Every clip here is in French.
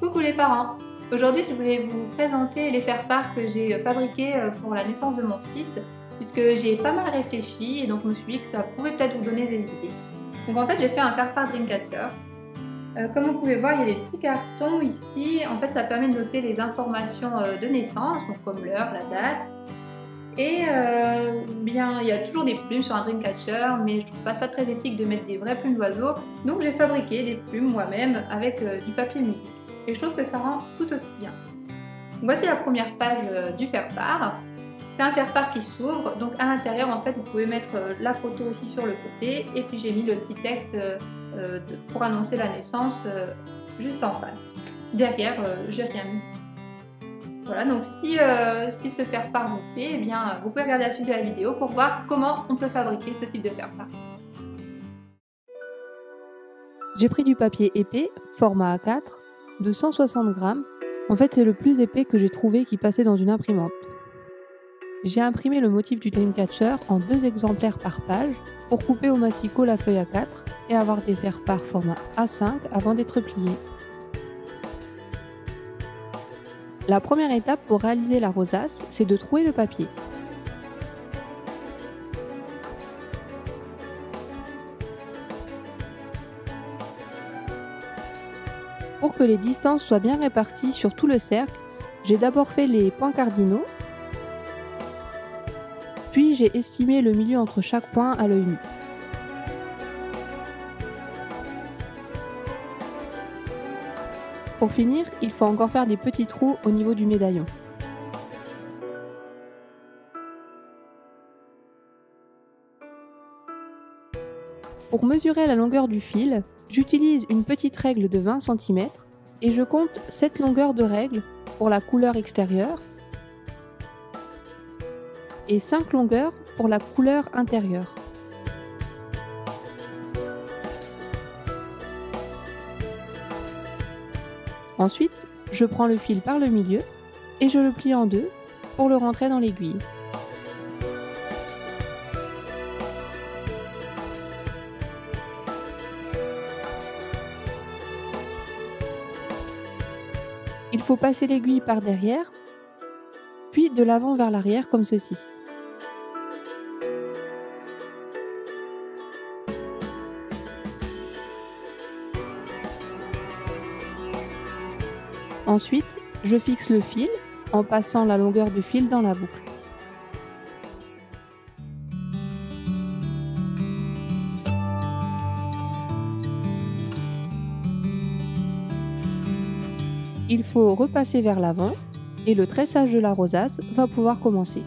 Coucou les parents! Aujourd'hui je voulais vous présenter les faire-part que j'ai fabriqués pour la naissance de mon fils, puisque j'y ai pas mal réfléchi et donc je me suis dit que ça pouvait peut-être vous donner des idées. Donc en fait j'ai fait un faire-part Dreamcatcher. Comme vous pouvez voir, il y a des petits cartons ici. En fait ça permet de noter les informations de naissance, donc comme l'heure, la date. Et bien, il y a toujours des plumes sur un Dreamcatcher, mais je trouve pas ça très éthique de mettre des vraies plumes d'oiseaux. Donc j'ai fabriqué des plumes moi-même avec du papier musique. Et je trouve que ça rend tout aussi bien. Voici la première page du faire-part. C'est un faire-part qui s'ouvre, donc à l'intérieur en fait vous pouvez mettre la photo aussi sur le côté, et puis j'ai mis le petit texte pour annoncer la naissance juste en face. Derrière, j'ai rien mis. Voilà, donc si ce faire-part vous plaît, eh bien, vous pouvez regarder la suite de la vidéo pour voir comment on peut fabriquer ce type de faire-part. J'ai pris du papier épais, format A4, de 160 grammes. En fait, c'est le plus épais que j'ai trouvé qui passait dans une imprimante. J'ai imprimé le motif du Dreamcatcher en 2 exemplaires par page pour couper au massicot la feuille A4 et avoir des faire-part format A5 avant d'être pliés. La première étape pour réaliser la rosace, c'est de trouer le papier. Pour que les distances soient bien réparties sur tout le cercle, j'ai d'abord fait les points cardinaux, puis j'ai estimé le milieu entre chaque point à l'œil nu. Pour finir, il faut encore faire des petits trous au niveau du médaillon. Pour mesurer la longueur du fil, j'utilise une petite règle de 20 cm et je compte 7 longueurs de règle pour la couleur extérieure et 5 longueurs pour la couleur intérieure. Ensuite, je prends le fil par le milieu et je le plie en deux pour le rentrer dans l'aiguille. Il faut passer l'aiguille par derrière, puis de l'avant vers l'arrière comme ceci. Ensuite, je fixe le fil en passant la longueur du fil dans la boucle. Il faut repasser vers l'avant et le tressage de la rosace va pouvoir commencer.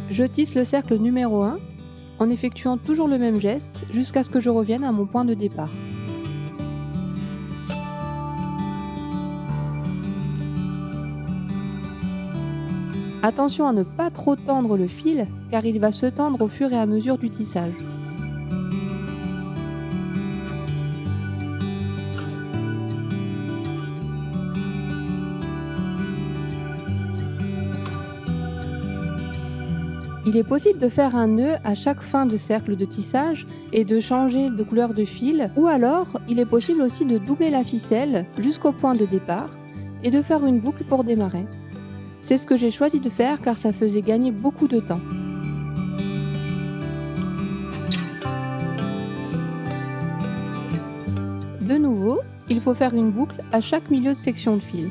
Je tisse le cercle numéro 1 en effectuant toujours le même geste jusqu'à ce que je revienne à mon point de départ. Attention à ne pas trop tendre le fil car il va se tendre au fur et à mesure du tissage. Il est possible de faire un nœud à chaque fin de cercle de tissage et de changer de couleur de fil, ou alors il est possible aussi de doubler la ficelle jusqu'au point de départ et de faire une boucle pour démarrer. C'est ce que j'ai choisi de faire car ça faisait gagner beaucoup de temps. De nouveau, il faut faire une boucle à chaque milieu de section de fil.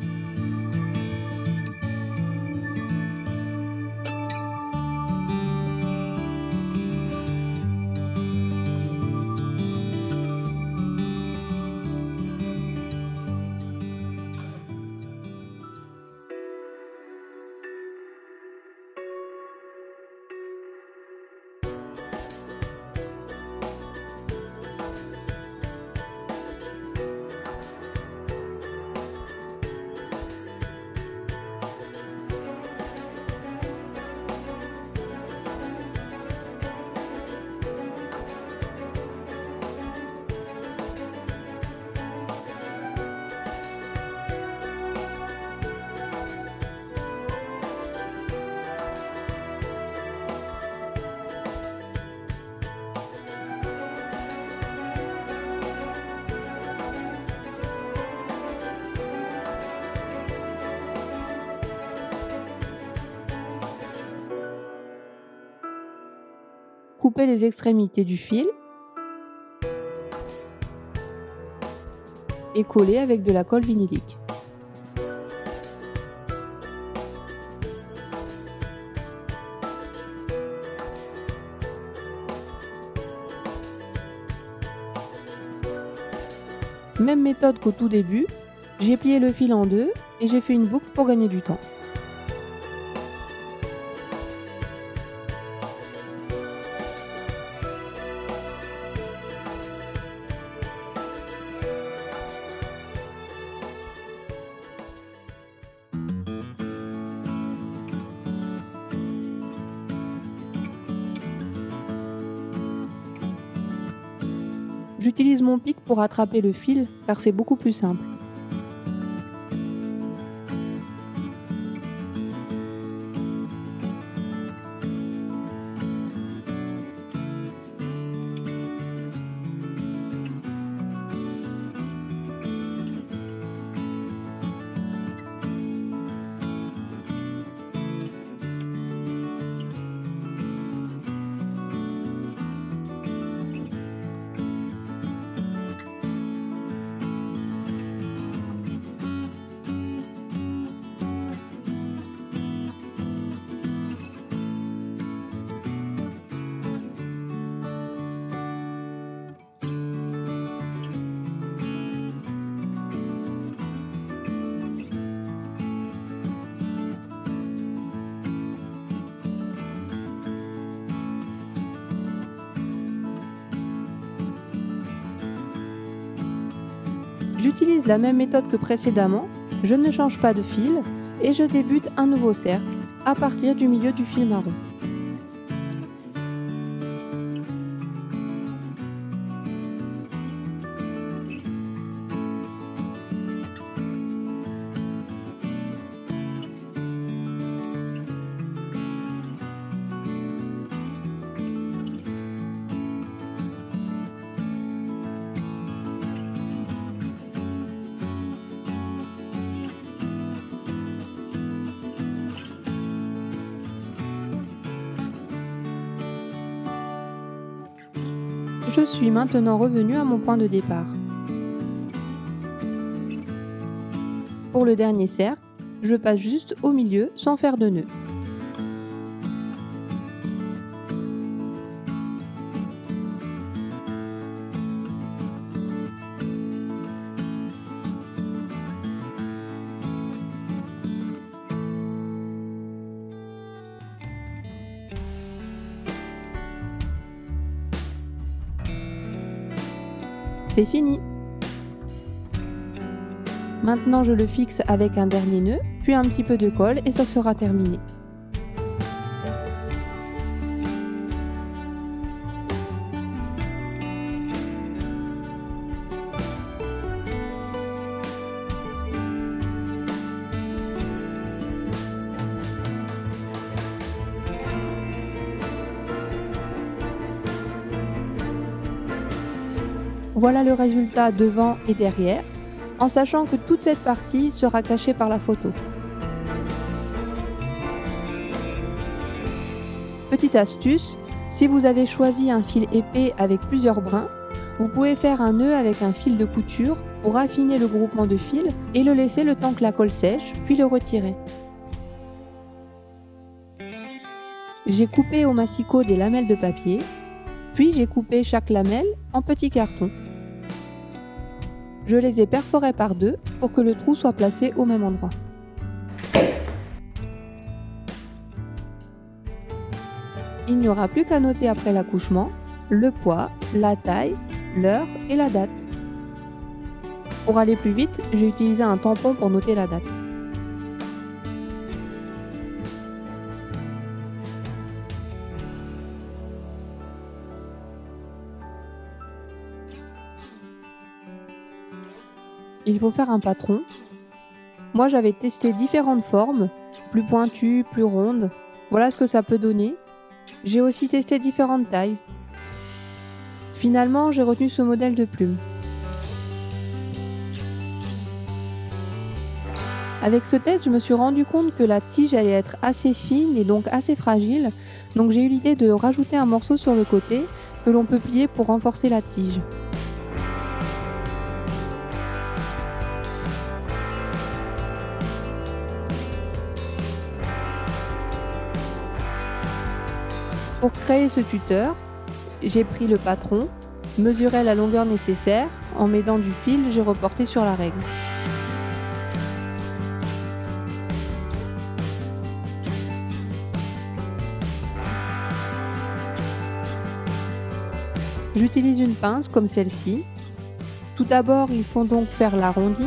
couper les extrémités du fil et coller avec de la colle vinylique. Même méthode qu'au tout début, j'ai plié le fil en deux et j'ai fait une boucle pour gagner du temps. J'utilise mon pic pour attraper le fil car c'est beaucoup plus simple. J'utilise la même méthode que précédemment, je ne change pas de fil et je débute un nouveau cercle à partir du milieu du fil marron. Je suis maintenant revenue à mon point de départ. Pour le dernier cercle, je passe juste au milieu sans faire de nœud. C'est fini. Maintenant je le fixe avec un dernier nœud, puis un petit peu de colle et ça sera terminé. Voilà le résultat devant et derrière, en sachant que toute cette partie sera cachée par la photo. Petite astuce, si vous avez choisi un fil épais avec plusieurs brins, vous pouvez faire un nœud avec un fil de couture pour affiner le groupement de fils et le laisser le temps que la colle sèche, puis le retirer. J'ai coupé au massicot des lamelles de papier, puis j'ai coupé chaque lamelle en petits cartons. Je les ai perforés par deux pour que le trou soit placé au même endroit. Il n'y aura plus qu'à noter après l'accouchement le poids, la taille, l'heure et la date. Pour aller plus vite, j'ai utilisé un tampon pour noter la date. Il faut faire un patron. Moi j'avais testé différentes formes, plus pointues, plus rondes. Voilà ce que ça peut donner. J'ai aussi testé différentes tailles. Finalement j'ai retenu ce modèle de plume. Avec ce test, je me suis rendu compte que la tige allait être assez fine et donc assez fragile, donc j'ai eu l'idée de rajouter un morceau sur le côté que l'on peut plier pour renforcer la tige. Pour créer ce tuteur, j'ai pris le patron, mesuré la longueur nécessaire, en m'aidant du fil, j'ai reporté sur la règle. J'utilise une pince comme celle-ci. Tout d'abord, il faut donc faire l'arrondi.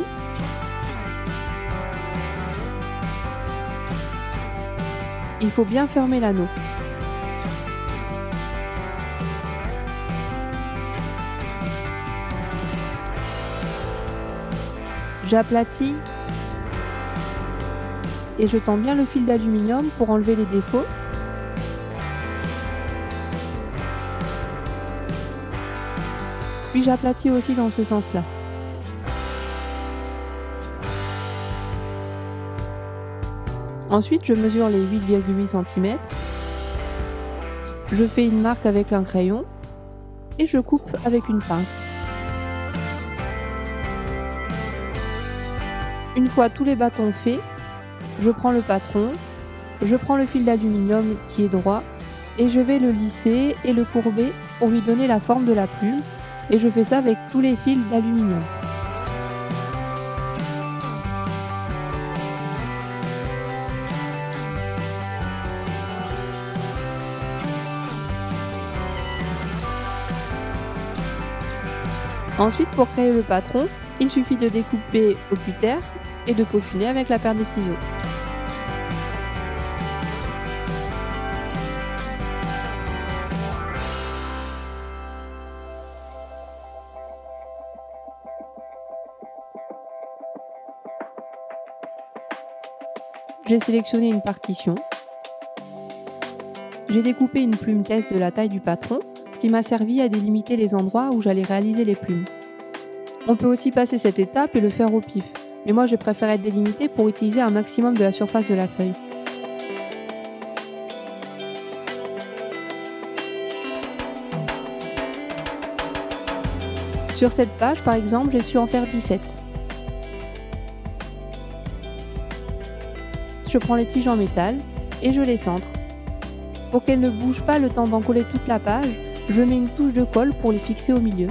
Il faut bien fermer l'anneau. J'aplatis et je tends bien le fil d'aluminium pour enlever les défauts. Puis j'aplatis aussi dans ce sens-là. Ensuite, je mesure les 8,8 cm. Je fais une marque avec un crayon et je coupe avec une pince. Une fois tous les bâtons faits, je prends le patron, je prends le fil d'aluminium qui est droit et je vais le lisser et le courber pour lui donner la forme de la plume, et je fais ça avec tous les fils d'aluminium. Ensuite, pour créer le patron, il suffit de découper au cutter et de peaufiner avec la paire de ciseaux. J'ai sélectionné une partition. J'ai découpé une plume test de la taille du patron qui m'a servi à délimiter les endroits où j'allais réaliser les plumes. On peut aussi passer cette étape et le faire au pif, mais moi j'ai préféré délimiter pour utiliser un maximum de la surface de la feuille. Sur cette page par exemple, j'ai su en faire 17. Je prends les tiges en métal et je les centre. Pour qu'elles ne bougent pas le temps d'encoller toute la page, je mets une touche de colle pour les fixer au milieu.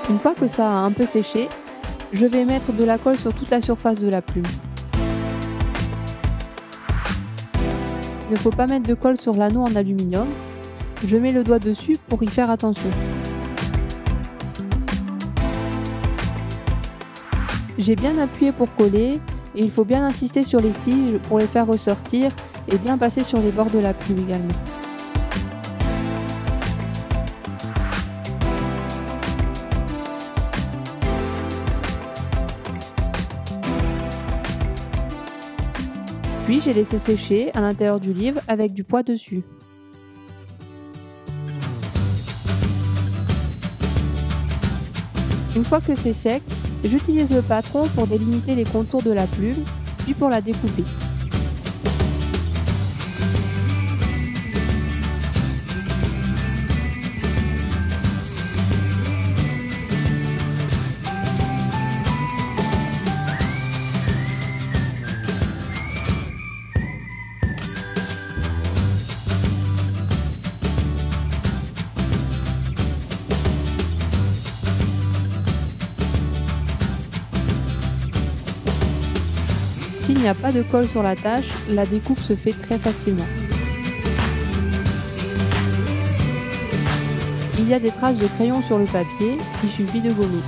Une fois que ça a un peu séché, je vais mettre de la colle sur toute la surface de la plume. Il ne faut pas mettre de colle sur l'anneau en aluminium. Je mets le doigt dessus pour y faire attention. J'ai bien appuyé pour coller et il faut bien insister sur les tiges pour les faire ressortir et bien passer sur les bords de la plume également. Puis j'ai laissé sécher à l'intérieur du livre avec du poids dessus. Une fois que c'est sec, j'utilise le patron pour délimiter les contours de la plume, puis pour la découper. S'il n'y a pas de colle sur la tâche, la découpe se fait très facilement. Il y a des traces de crayon sur le papier, il suffit de gommer.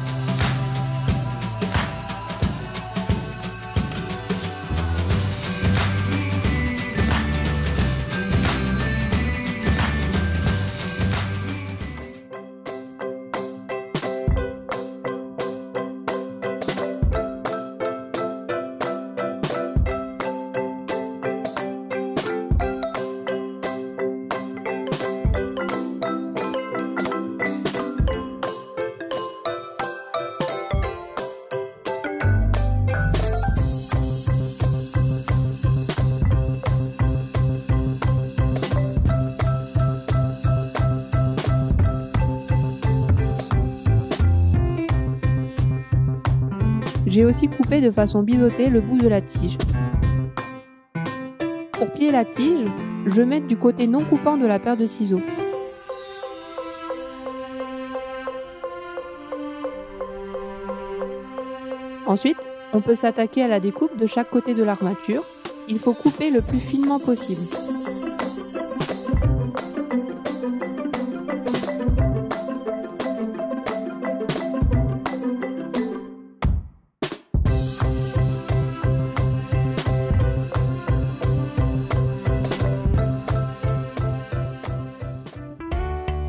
J'ai aussi coupé de façon biseautée le bout de la tige. Pour plier la tige, je mets du côté non coupant de la paire de ciseaux. Ensuite, on peut s'attaquer à la découpe de chaque côté de l'armature. Il faut couper le plus finement possible.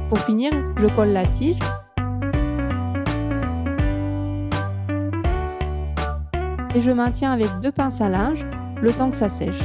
Pour finir, je colle la tige. Et je maintiens avec 2 pinces à linge le temps que ça sèche.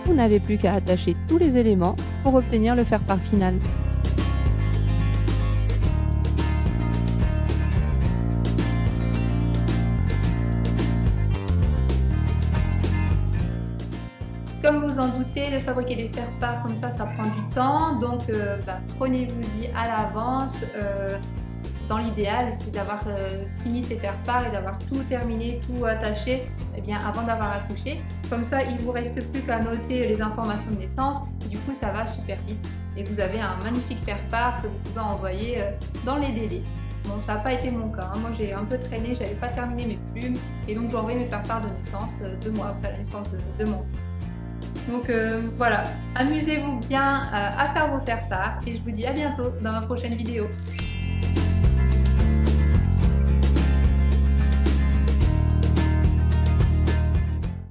Vous n'avez plus qu'à attacher tous les éléments pour obtenir le faire-part final. Comme vous en doutez, de fabriquer des faire-part comme ça prend du temps, donc prenez-vous-y à l'avance. Dans l'idéal, c'est d'avoir fini ces faire-part et d'avoir tout terminé, tout attaché avant d'avoir accouché. Comme ça, il ne vous reste plus qu'à noter les informations de naissance et du coup, ça va super vite. Et vous avez un magnifique faire-part que vous pouvez envoyer dans les délais. Bon, ça n'a pas été mon cas, hein. Moi j'ai un peu traîné, j'avais pas terminé mes plumes et donc j'ai envoyé mes faire-part de naissance 2 mois après la naissance de mon fils. Donc voilà, amusez-vous bien à faire vos faire-part et je vous dis à bientôt dans ma prochaine vidéo.